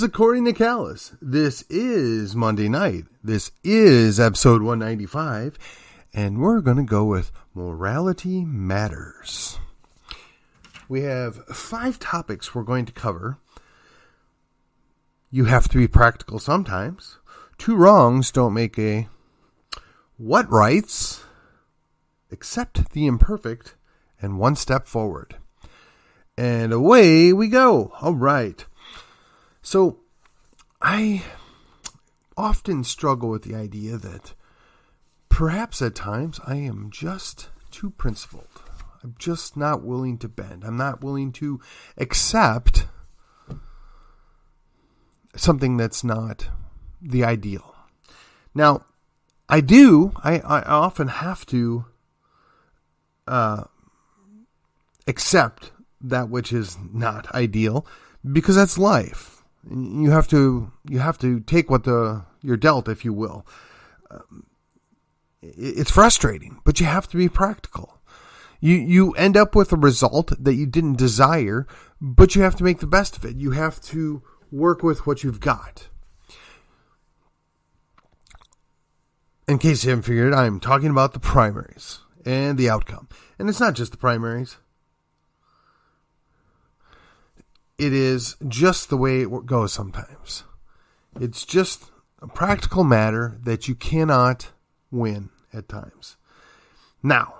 is According to Callus. This is Monday night. This is episode 195. And we're going to go with Morality Matters. We have 5 topics we're going to cover. You have to be practical sometimes. 2 wrongs don't make a what rights, accept the imperfect, and 1 step forward. And away we go. All right. So I often struggle with the idea that perhaps at times I am just too principled. I'm just not willing to bend. I'm not willing to accept something that's not the ideal. Now, I often have to accept that which is not ideal because that's life. You have to take what you're dealt, if you will. It's frustrating, but you have to be practical. You end up with a result that you didn't desire, but you have to make the best of it. You have to work with what you've got. In case you haven't figured it, I'm talking about the primaries and the outcome. And it's not just the primaries. It is just the way it goes sometimes. It's just a practical matter that you cannot win at times. Now,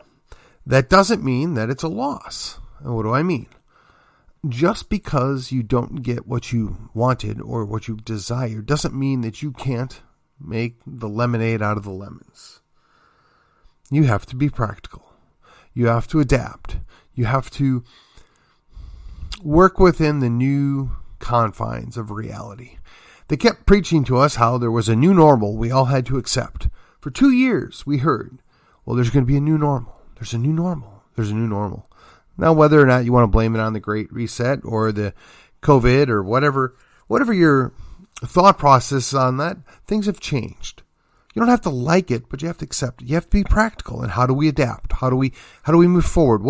that doesn't mean that it's a loss. And what do I mean? Just because you don't get what you wanted or what you desire doesn't mean that you can't make the lemonade out of the lemons. You have to be practical. You have to adapt. You have to work within the new confines of reality. They kept preaching to us how there was a new normal we all had to accept. For 2 years, we heard, well, there's going to be a new normal. There's a new normal. There's a new normal. Now, whether or not you want to blame it on the Great Reset or the COVID or whatever your thought process on that, things have changed. You don't have to like it, but you have to accept it. You have to be practical. And how do we adapt? How do we move forward?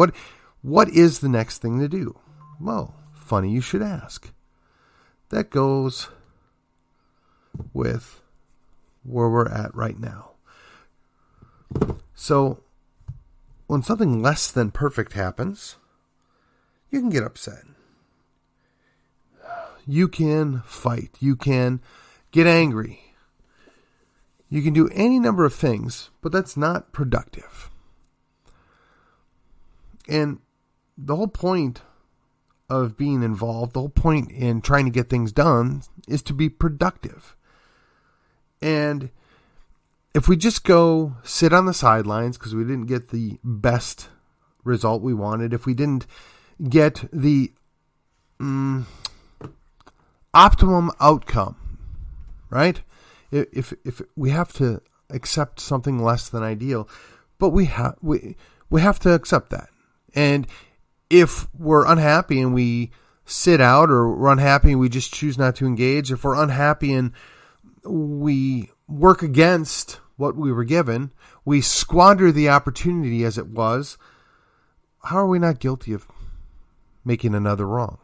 What is the next thing to do? Well, funny you should ask. That goes with where we're at right now. So, when something less than perfect happens, you can get upset. You can fight. You can get angry. You can do any number of things, but that's not productive. And the whole point of being involved, the whole point in trying to get things done is to be productive. And if we just go sit on the sidelines because we didn't get the best result we wanted, if we didn't get the optimum outcome, right? If we have to accept something less than ideal, but we have to accept that. And if we're unhappy and we sit out, or we're unhappy and we just choose not to engage, if we're unhappy and we work against what we were given, we squander the opportunity as it was, how are we not guilty of making another wrong?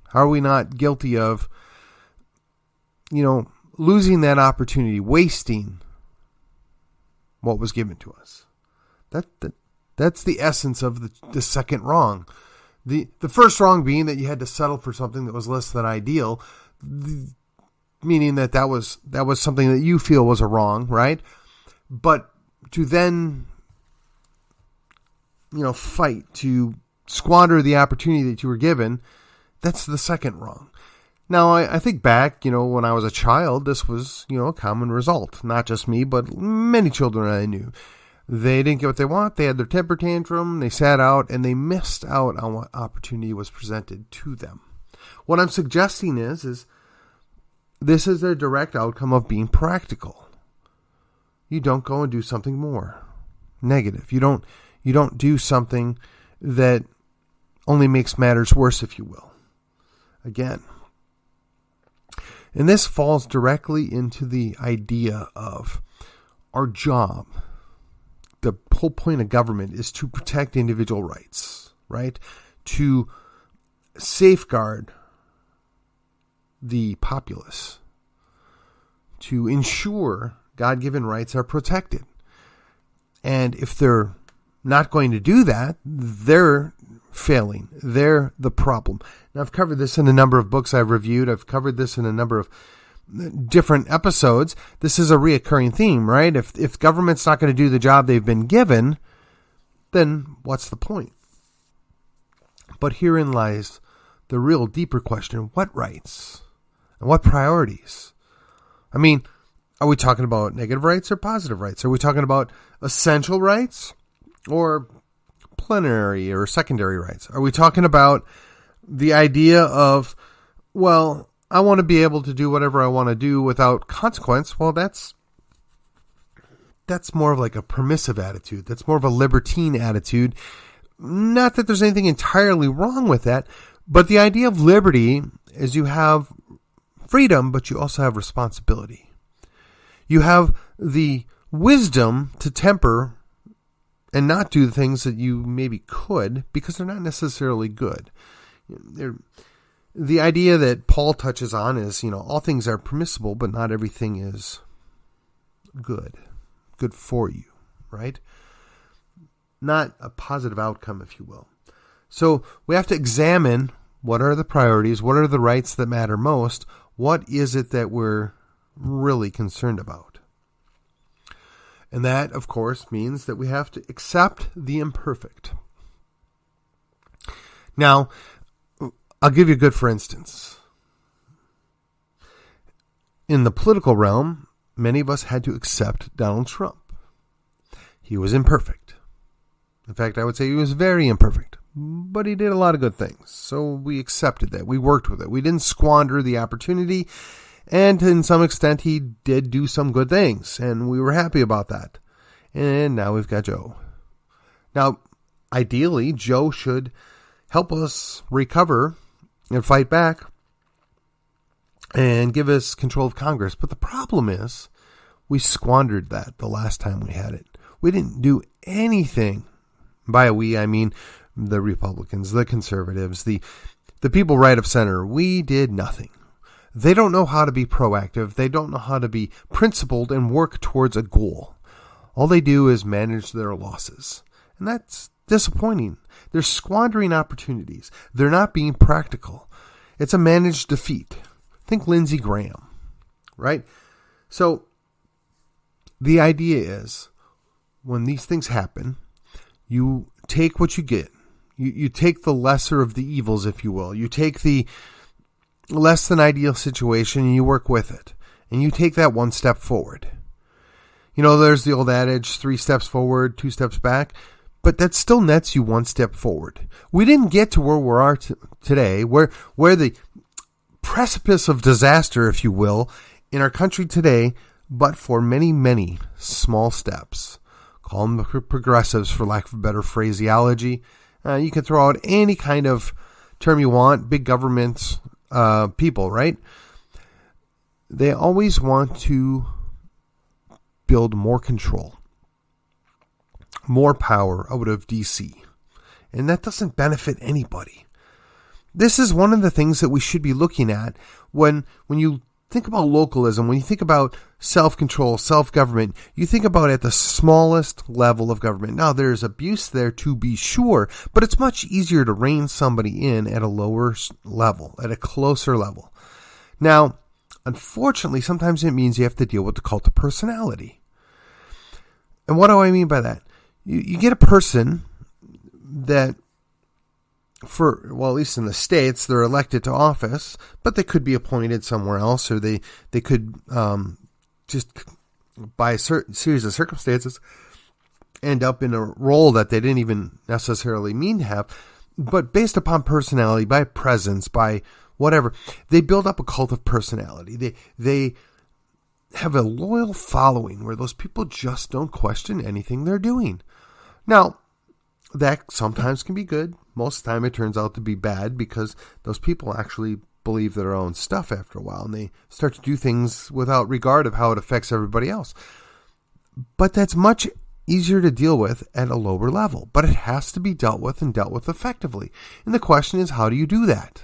How are we not guilty of, losing that opportunity, wasting what was given to us? That's the essence of the second wrong. The first wrong being that you had to settle for something that was less than ideal, meaning that was something that you feel was a wrong, right? But to then, fight, to squander the opportunity that you were given, that's the second wrong. Now, I think back, when I was a child, this was, a common result. Not just me, but many children I knew. They didn't get what they want. They had their temper tantrum. They sat out and they missed out on what opportunity was presented to them. What I'm suggesting is this is a direct outcome of being practical. You don't go and do something more negative. You don't do something that only makes matters worse, if you will. Again. And this falls directly into the idea of our job. The whole point of government is to protect individual rights, right? To safeguard the populace to ensure God-given rights are protected. And if they're not going to do that, they're failing. They're the problem. Now, I've covered this in a number of books I've reviewed. I've covered this in a number of different episodes. This is a reoccurring theme, right? If government's not going to do the job they've been given, then what's the point? But herein lies the real deeper question. What rights? And what priorities? I mean, are we talking about negative rights or positive rights? Are we talking about essential rights or plenary or secondary rights? Are we talking about the idea of, well, I want to be able to do whatever I want to do without consequence? Well, that's more of like a permissive attitude. That's more of a libertine attitude. Not that there's anything entirely wrong with that, but the idea of liberty is you have freedom, but you also have responsibility. You have the wisdom to temper and not do the things that you maybe could because they're not necessarily good. The idea that Paul touches on is, all things are permissible, but not everything is good for you, right? Not a positive outcome, if you will. So we have to examine what are the priorities, what are the rights that matter most, what is it that we're really concerned about. And that, of course, means that we have to accept the imperfect. Now, I'll give you a good for instance. In the political realm, many of us had to accept Donald Trump. He was imperfect. In fact, I would say he was very imperfect, but he did a lot of good things. So we accepted that. We worked with it. We didn't squander the opportunity. And to some extent, he did do some good things, and we were happy about that. And now we've got Joe. Now, ideally, Joe should help us recover and fight back and give us control of Congress. But the problem is we squandered that the last time we had it. We didn't do anything. By we, I mean the Republicans, the conservatives, the people right of center. We did nothing. They don't know how to be proactive. They don't know how to be principled and work towards a goal. All they do is manage their losses. And that's disappointing. They're squandering opportunities. They're not being practical. It's a managed defeat. Think Lindsey Graham, right? So the idea is when these things happen, you take what you get. You take the lesser of the evils, if you will. You take the less than ideal situation and you work with it. And you take that one step forward. There's the old adage, 3 steps forward, 2 steps back. But that still nets you 1 step forward. We didn't get to where we are today, where the precipice of disaster, if you will, in our country today, but for many, many small steps. Call them the progressives, for lack of a better phraseology. You can throw out any kind of term you want, big government people, right? They always want to build more control, more power out of DC. And that doesn't benefit anybody. This is one of the things that we should be looking at when you think about localism, when you think about self-control, self-government, you think about it at the smallest level of government. Now, there's abuse there to be sure, but it's much easier to rein somebody in at a lower level, at a closer level. Now, unfortunately, sometimes it means you have to deal with the cult of personality. And what do I mean by that? You get a person that, at least in the States, they're elected to office, but they could be appointed somewhere else, or they could just, by a certain series of circumstances, end up in a role that they didn't even necessarily mean to have. But based upon personality, by presence, by whatever, they build up a cult of personality. They have a loyal following where those people just don't question anything they're doing. Now, that sometimes can be good. Most of the time it turns out to be bad because those people actually believe their own stuff after a while and they start to do things without regard of how it affects everybody else. But that's much easier to deal with at a lower level. But it has to be dealt with and dealt with effectively. And the question is, how do you do that?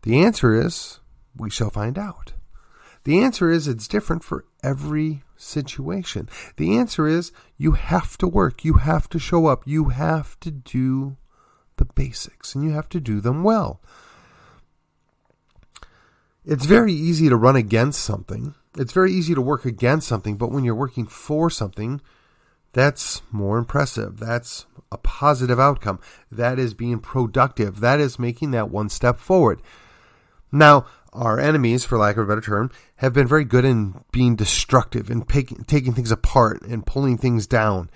The answer is, we shall find out. The answer is, it's different for every situation. The answer is, you have to work. You have to show up. You have to do the basics, and you have to do them well. It's very easy to run against something. It's very easy to work against something, but when you're working for something, that's more impressive. That's a positive outcome. That is being productive. That is making that one step forward. Now, our enemies, for lack of a better term, have been very good in being destructive and taking things apart and pulling things down.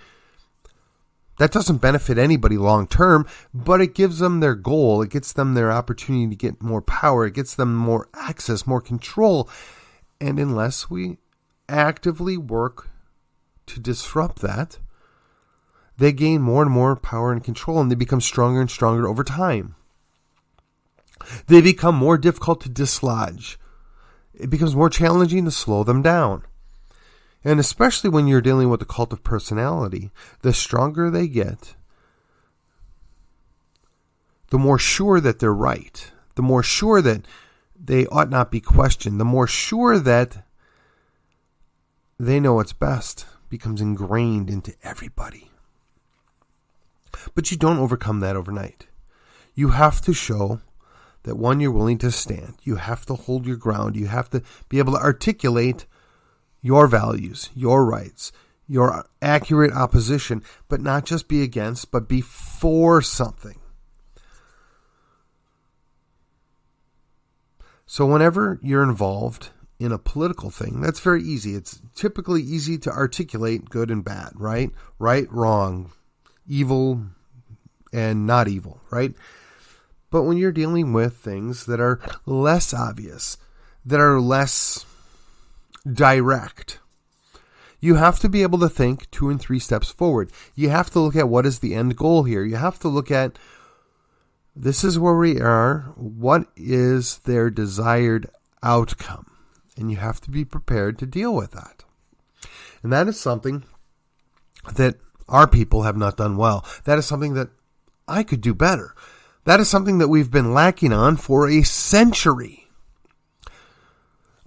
That doesn't benefit anybody long term, but it gives them their goal. It gets them their opportunity to get more power. It gets them more access, more control. And unless we actively work to disrupt that, they gain more and more power and control, and they become stronger and stronger over time. They become more difficult to dislodge. It becomes more challenging to slow them down. And especially when you're dealing with the cult of personality, the stronger they get, the more sure that they're right, the more sure that they ought not be questioned, the more sure that they know what's best becomes ingrained into everybody. But you don't overcome that overnight. You have to show that, one, you're willing to stand. You have to hold your ground. You have to be able to articulate your values, your rights, your accurate opposition, but not just be against, but be for something. So whenever you're involved in a political thing, that's very easy. It's typically easy to articulate good and bad, right? Right, wrong, evil, and not evil, right? But when you're dealing with things that are less obvious, that are less direct, you have to be able to think 2 and 3 steps forward. You have to look at, what is the end goal here? You have to look at, this is where we are. What is their desired outcome? And you have to be prepared to deal with that. And that is something that our people have not done well. That is something that I could do better. That is something that we've been lacking on for a century.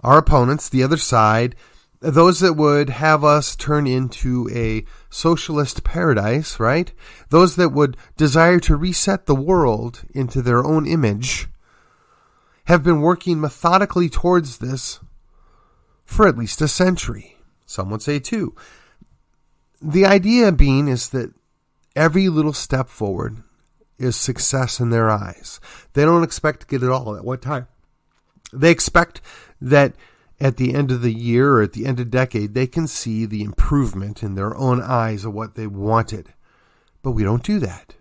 Our opponents, the other side, those that would have us turn into a socialist paradise, right? Those that would desire to reset the world into their own image, have been working methodically towards this for at least a century. Some would say 2. The idea being is that every little step forward is success in their eyes. They don't expect to get it all at one time. They expect that at the end of the year or at the end of the decade, they can see the improvement in their own eyes of what they wanted. But we don't do that.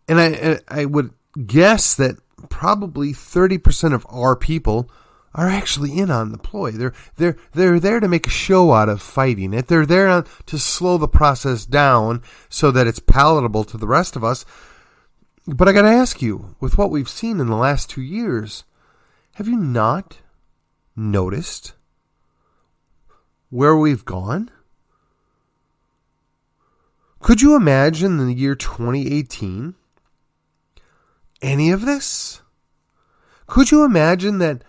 And I would guess that probably 30% of our people are actually in on the ploy. They're there to make a show out of fighting it. They're there to slow the process down so that it's palatable to the rest of us. But I got to ask you, with what we've seen in the last 2 years, have you not noticed where we've gone? Could you imagine in the year 2018 any of this? Could you imagine that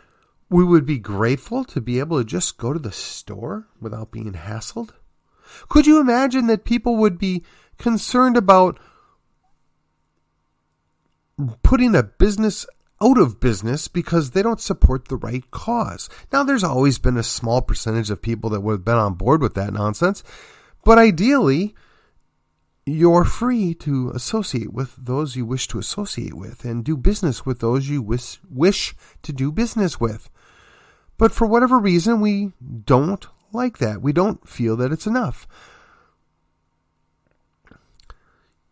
we would be grateful to be able to just go to the store without being hassled? Could you imagine that people would be concerned about putting a business out of business because they don't support the right cause? Now, there's always been a small percentage of people that would have been on board with that nonsense, but ideally, you're free to associate with those you wish to associate with and do business with those you wish to do business with. But for whatever reason, we don't like that. We don't feel that it's enough.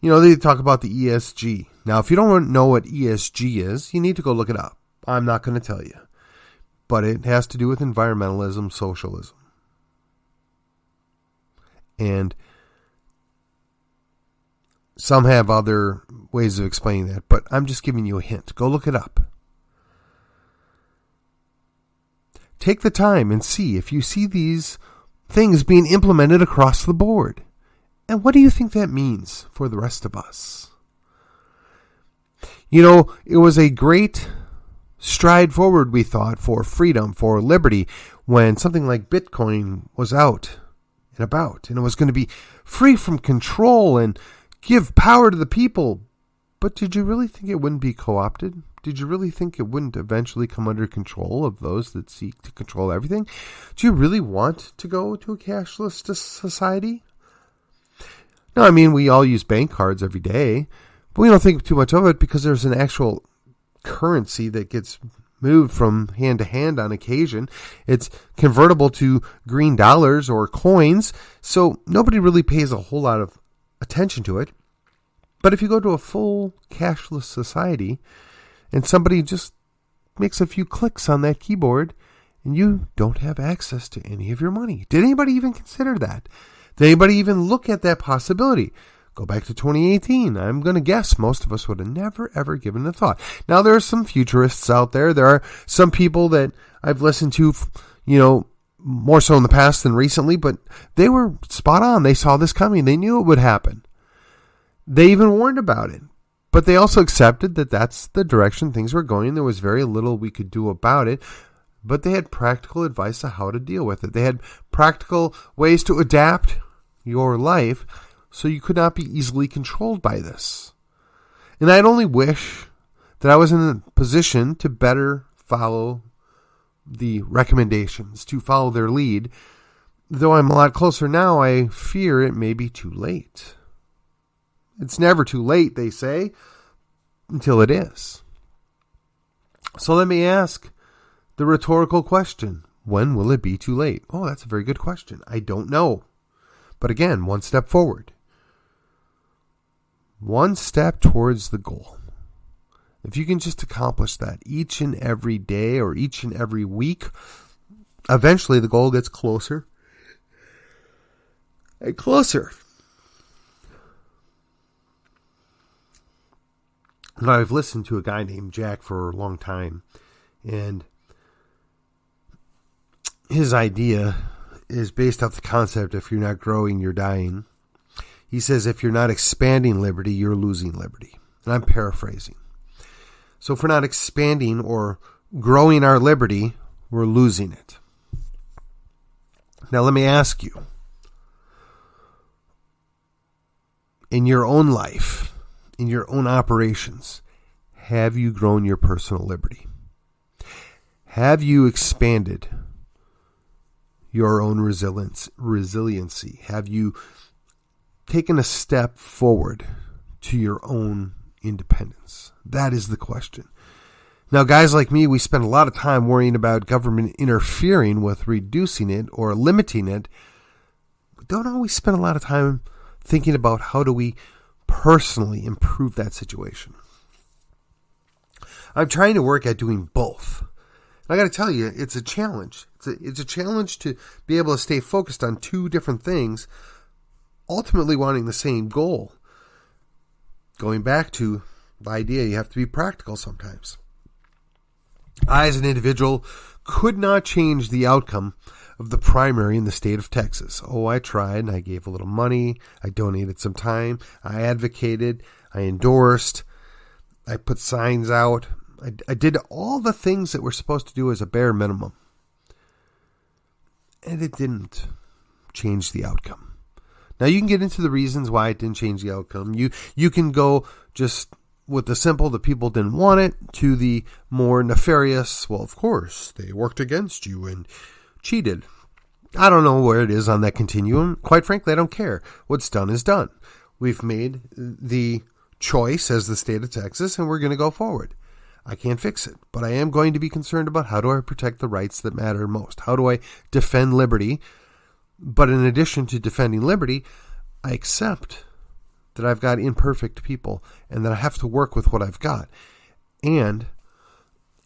You know, they talk about the ESG. Now, if you don't know what ESG is, you need to go look it up. I'm not going to tell you. But it has to do with environmentalism, socialism. And some have other ways of explaining that, but I'm just giving you a hint. Go look it up. Take the time and see if you see these things being implemented across the board. And what do you think that means for the rest of us? It was a great stride forward, we thought, for freedom, for liberty, when something like Bitcoin was out and about, and it was going to be free from control and give power to the people. But did you really think it wouldn't be co-opted? Did you really think it wouldn't eventually come under control of those that seek to control everything? Do you really want to go to a cashless society? No, I mean, we all use bank cards every day, but we don't think too much of it because there's an actual currency that gets moved from hand to hand on occasion. It's convertible to green dollars or coins, so nobody really pays a whole lot of attention to it. But if you go to a full cashless society and somebody just makes a few clicks on that keyboard and you don't have access to any of your money. Did anybody even consider that? Did anybody even look at that possibility? Go back to 2018. I'm going to guess most of us would have never, ever given it a thought. Now, there are some futurists out there. There are some people that I've listened to, more so in the past than recently, but they were spot on. They saw this coming. They knew it would happen. They even warned about it. But they also accepted that that's the direction things were going. There was very little we could do about it. But they had practical advice on how to deal with it. They had practical ways to adapt your life so you could not be easily controlled by this. And I'd only wish that I was in a position to better follow the recommendations, to follow their lead. Though I'm a lot closer now, I fear it may be too late. It's never too late, they say, until it is. So let me ask the rhetorical question, when will it be too late? Oh, that's a very good question. I don't know. But again, one step forward. One step towards the goal. If you can just accomplish that each and every day or each and every week, eventually the goal gets closer and closer. Now, I've listened to a guy named Jack for a long time, and his idea is based off the concept, if you're not growing, you're dying. He says, if you're not expanding liberty, you're losing liberty. And I'm paraphrasing. So if we're not expanding or growing our liberty, we're losing it. Now let me ask you, in your own life, in your own operations, have you grown your personal liberty? Have you expanded your own resiliency? Have you taken a step forward to your own independence? That is the question. Now, guys like me, we spend a lot of time worrying about government interfering with reducing it or limiting it. We don't always spend a lot of time thinking about how do we personally improve that situation. I'm trying to work at doing both. I got to tell you, it's a challenge. It's a challenge to be able to stay focused on two different things, ultimately wanting the same goal. Going back to the idea, you have to be practical sometimes. I, as an individual, could not change the outcome of the primary in the state of Texas. Oh, I tried, and I gave a little money. I donated some time. I advocated. I endorsed. I put signs out. I did all the things that we're supposed to do as a bare minimum. And it didn't change the outcome. Now, you can get into the reasons why it didn't change the outcome. You can go just with the simple, the people didn't want it, to the more nefarious, well, of course, they worked against you and cheated. I don't know where it is on that continuum. Quite frankly, I don't care. What's done is done. We've made the choice as the state of Texas, and we're going to go forward. I can't fix it, but I am going to be concerned about how do I protect the rights that matter most? How do I defend liberty? But in addition to defending liberty, I accept that I've got imperfect people and that I have to work with what I've got. And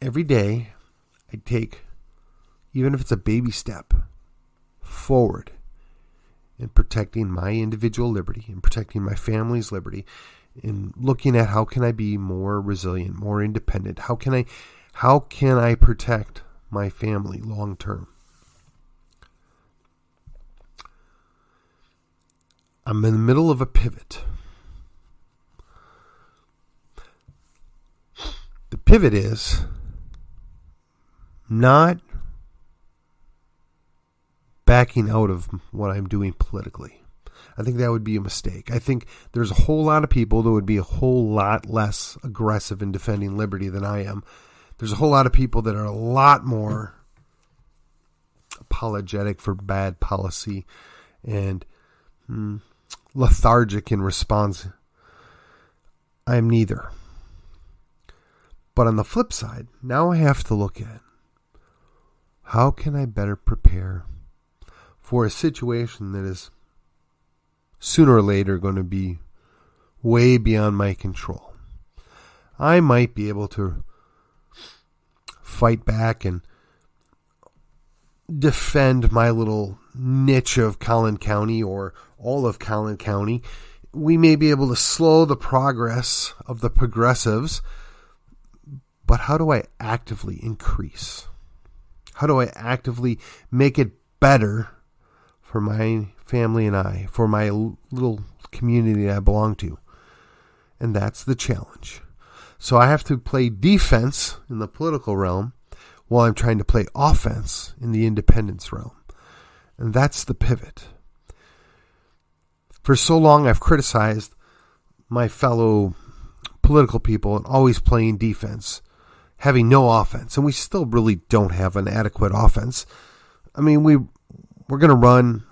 every day I take, even if it's a baby step, forward in protecting my individual liberty and protecting my family's liberty, in looking at how can I be more resilient, more independent? How can I protect my family long term? I'm in the middle of a pivot. pivot is not backing out of what I'm doing politically. I think that would be a mistake. I think there's a whole lot of people that would be a whole lot less aggressive in defending liberty than I am. There's a whole lot of people that are a lot more apologetic for bad policy and lethargic in response. I am neither. But on the flip side, now I have to look at how can I better prepare for a situation that is sooner or later going to be way beyond my control. I might be able to fight back and defend my little niche of Collin County or all of Collin County. We may be able to slow the progress of the progressives, but how do I actively increase? How do I actively make it better for my family and I, for my little community I belong to? And that's the challenge. So I have to play defense in the political realm while I'm trying to play offense in the independence realm. And that's the pivot. For so long, I've criticized my fellow political people and always playing defense, having no offense. And we still really don't have an adequate offense. I mean, we're going to run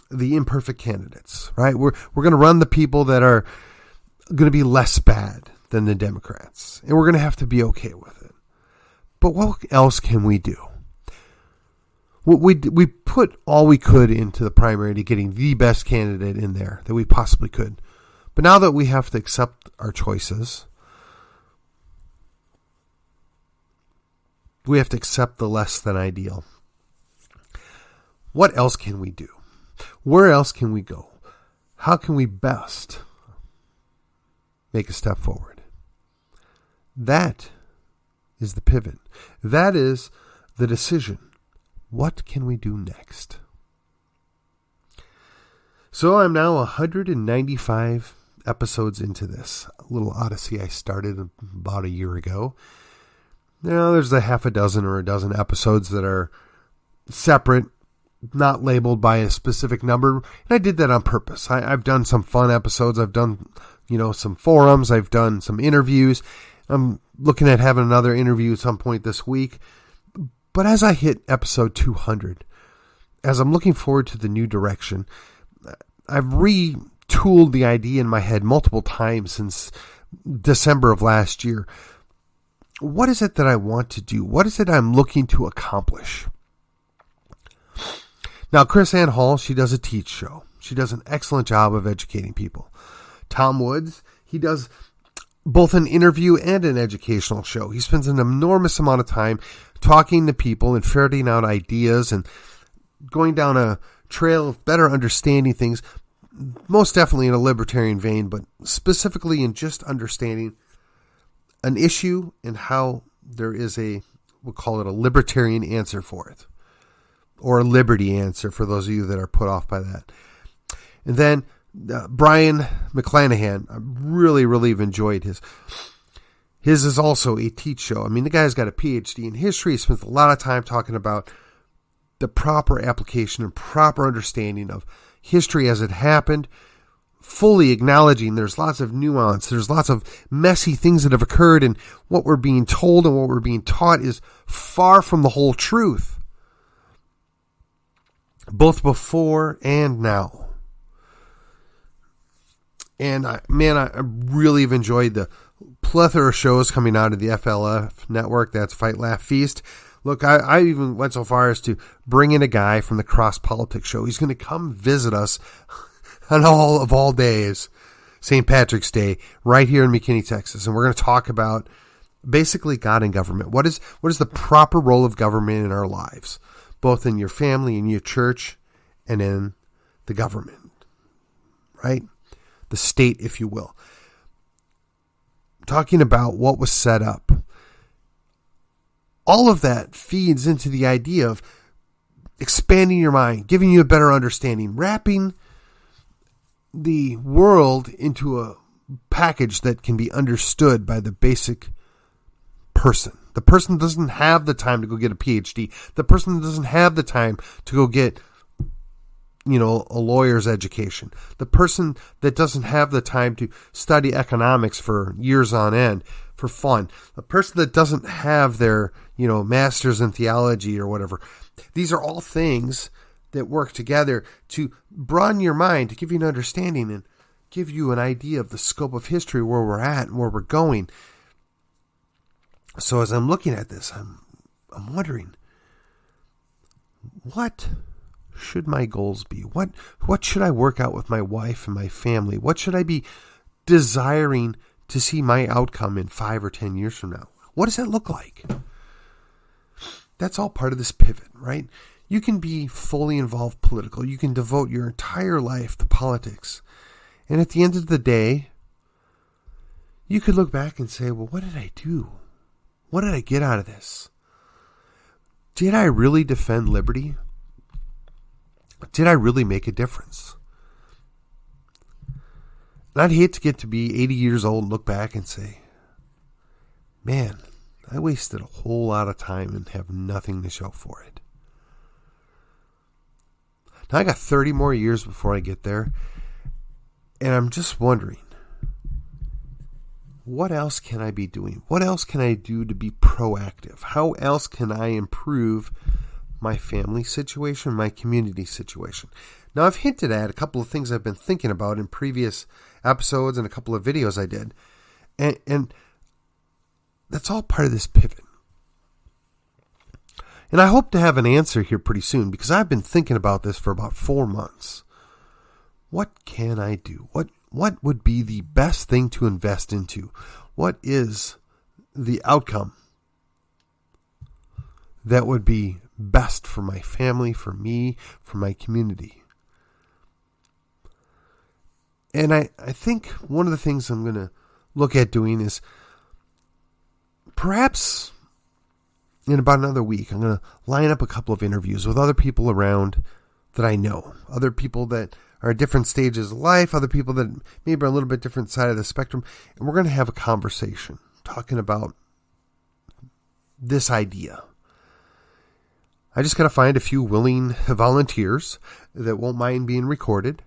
the imperfect candidates, right? We're going to run the people that are going to be less bad than the Democrats. And we're going to have to be okay with it. But what else can we do? We put all we could into the primary to getting the best candidate in there that we possibly could. But now that we have to accept our choices, we have to accept the less than ideal. What else can we do? Where else can we go? How can we best make a step forward? That is the pivot. That is the decision. What can we do next? So I'm now 195 episodes into this little odyssey I started about a year ago. Now there's a half a dozen or a dozen episodes that are separate, not labeled by a specific number. And I did that on purpose. I've done some fun episodes. I've done, some forums. I've done some interviews. I'm looking at having another interview at some point this week. But as I hit episode 200, as I'm looking forward to the new direction, I've retooled the idea in my head multiple times since December of last year. What is it that I want to do? What is it I'm looking to accomplish? Now, Chris Ann Hall, she does a teach show. She does an excellent job of educating people. Tom Woods, he does both an interview and an educational show. He spends an enormous amount of time talking to people and ferreting out ideas and going down a trail of better understanding things, most definitely in a libertarian vein, but specifically in just understanding an issue and how there is we'll call it a libertarian answer for it, or a liberty answer for those of you that are put off by that. And then Brian McClanahan, I really, really enjoyed his. His is also a teach show. I mean, the guy's got a PhD in history. He spends a lot of time talking about the proper application and proper understanding of history as it happened, fully acknowledging there's lots of nuance. There's lots of messy things that have occurred, and what we're being told and what we're being taught is far from the whole truth, both before and now. And I really have enjoyed the plethora of shows coming out of the FLF network. That's Fight, Laugh, Feast. Look, I even went so far as to bring in a guy from the Cross Politics show. He's going to come visit us on all days, St. Patrick's Day, right here in McKinney, Texas. And we're going to talk about basically God and government. What is the proper role of government in our lives, both in your family, in your church, and in the government, right? The state, if you will. Talking about what was set up. All of that feeds into the idea of expanding your mind, giving you a better understanding, wrapping the world into a package that can be understood by the basic person. The person doesn't have the time to go get a PhD. The person doesn't have the time to go get, a lawyer's education. The person that doesn't have the time to study economics for years on end for fun. The person that doesn't have their, master's in theology or whatever. These are all things that work together to broaden your mind, to give you an understanding and give you an idea of the scope of history, where we're at and where we're going. So as I'm looking at this, I'm wondering, what should my goals be? What should I work out with my wife and my family? What should I be desiring to see my outcome in 5 or 10 years from now? What does that look like? That's all part of this pivot, right? You can be fully involved politically. You can devote your entire life to politics. And at the end of the day, you could look back and say, well, what did I do? What did I get out of this? Did I really defend liberty? Did I really make a difference? And I'd hate to get to be 80 years old and look back and say, man, I wasted a whole lot of time and have nothing to show for it. Now I got 30 more years before I get there, and I'm just wondering, what else can I be doing? What else can I do to be proactive? How else can I improve my family situation, my community situation? Now, I've hinted at a couple of things I've been thinking about in previous episodes and a couple of videos I did. And that's all part of this pivot. And I hope to have an answer here pretty soon, because I've been thinking about this for about 4 months. What can I do? What would be the best thing to invest into? What is the outcome that would be best for my family, for me, for my community? And I think one of the things I'm going to look at doing is perhaps in about another week, I'm going to line up a couple of interviews with other people around that I know, other people that are at different stages of life, other people that maybe are a little bit different side of the spectrum, and we're going to have a conversation talking about this idea. I just got to find a few willing volunteers that won't mind being recorded,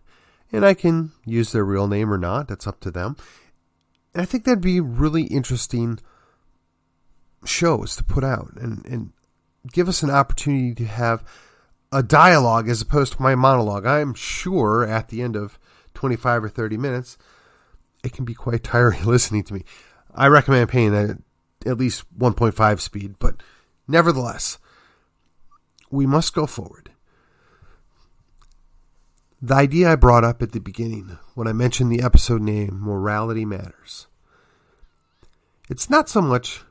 and I can use their real name or not. That's up to them. And I think that'd be really interesting shows to put out and give us an opportunity to have a dialogue as opposed to my monologue. I'm sure at the end of 25 or 30 minutes, it can be quite tiring listening to me. I recommend paying at least 1.5 speed, but nevertheless, we must go forward. The idea I brought up at the beginning when I mentioned the episode name, Morality Matters. It's not so much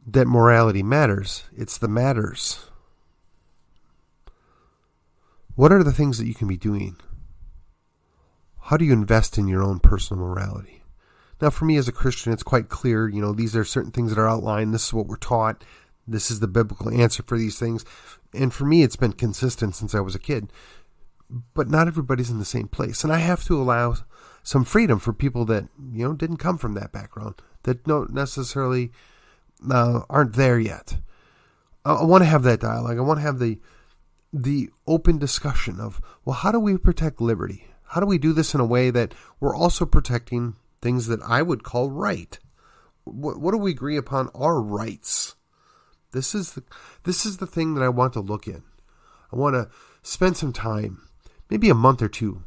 that morality matters, it's the matters. What are the things that you can be doing? How do you invest in your own personal morality? Now, for me as a Christian, it's quite clear, these are certain things that are outlined. This is what we're taught. This is the biblical answer for these things. And for me, it's been consistent since I was a kid. But not everybody's in the same place. And I have to allow some freedom for people that, didn't come from that background, that don't necessarily aren't there yet. I want to have that dialogue. I want to have the open discussion of, well, how do we protect liberty? How do we do this in a way that we're also protecting things that I would call right? What do we agree upon are rights? This is the thing that I want to look in. I want to spend some time, maybe a month or two,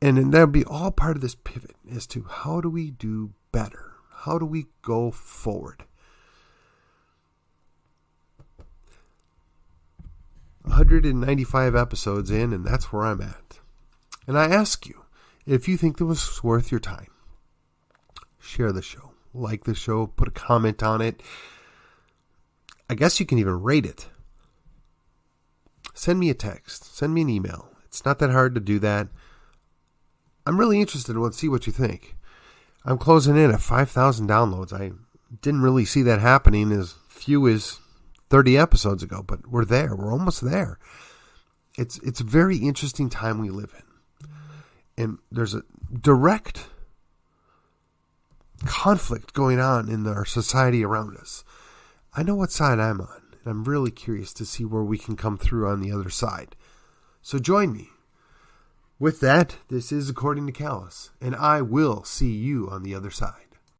and then that'll be all part of this pivot as to how do we do better? How do we go forward? 195 episodes in, and that's where I'm at. And I ask you, if you think this was worth your time, share the show, like the show, put a comment on it. I guess you can even rate it. Send me a text, send me an email. It's not that hard to do that. I'm really interested in see what you think. I'm closing in at 5,000 downloads. I didn't really see that happening as few as 30 episodes ago, but we're there. We're almost there. It's a very interesting time we live in. And there's a direct conflict going on in our society around us. I know what side I'm on, and I'm really curious to see where we can come through on the other side. So join me. With that, this is According to Callus, and I will see you on the other side.